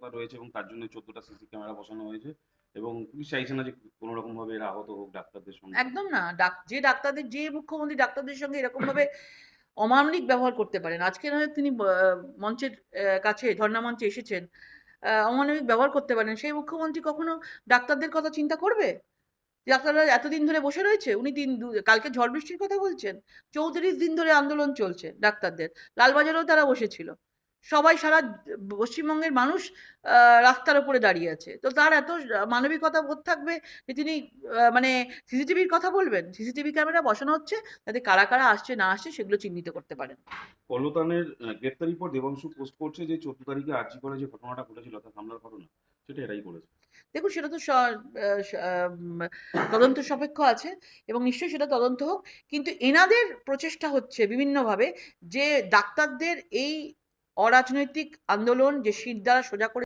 সতর্কতা রয়েছে এবং তার জন্য 14টা সিসি ক্যামেরা বসানো হয়েছে এবং পুলিশ চাইছে না যে কোনো রকম ভাবে এরা আহত হোক ডাক্তারদের সঙ্গে। একদম না। যে মুখ্যমন্ত্রী ডাক্তারদের সঙ্গে এরকমভাবে অমানবিক ব্যবহার করতে পারেন। আজকে নয় তিনি মঞ্চের কাছে ধর্ণা মঞ্চে এসেছেন। অমানবিক ব্যবহার করতে পারেন। সেই মুখ্যমন্ত্রী কখনো ডাক্তারদের কথা চিন্তা করবে? ডাক্তাররা এতদিন ধরে বসে রয়েছে। উনি কালকে ঝড় বৃষ্টির কথা বলছেন। ৩৪ দিন ধরে আন্দোলন চলছে ডাক্তারদের। লালবাজারেও তারা বসেছিল। সবাই সারা পশ্চিমবঙ্গের মানুষ রাস্তার উপরে দাঁড়িয়ে আছে। তো তার এত মানবিকতা বোধ থাকবে যে তিনি মানে সিসিটিভির কথা বলবেন? সিসিটিভি ক্যামেরা বসানো হচ্ছে যাতে কারা, কারা আসছে না আসছে সেগুলো চিহ্নিত করতে পারেন। কল্লোতানের গ্রেপ্তারির পর দেবাংশু পোস্ট করছে যে 14 তারিখে আরজি করে যে ঘটনাটা ঘটেছিল অর্থাৎ হামলার ঘটনা, সেটা এরাই করেছে। দেখুন সেটা তো তদন্ত সাপেক্ষ আছে এবং নিশ্চয়ই সেটা তদন্ত হোক। কিন্তু এনাদের প্রচেষ্টা হচ্ছে বিভিন্নভাবে যে ডাক্তারদের এই অরাজনৈতিক আন্দোলন যে শিরদাঁড়া সোজা করে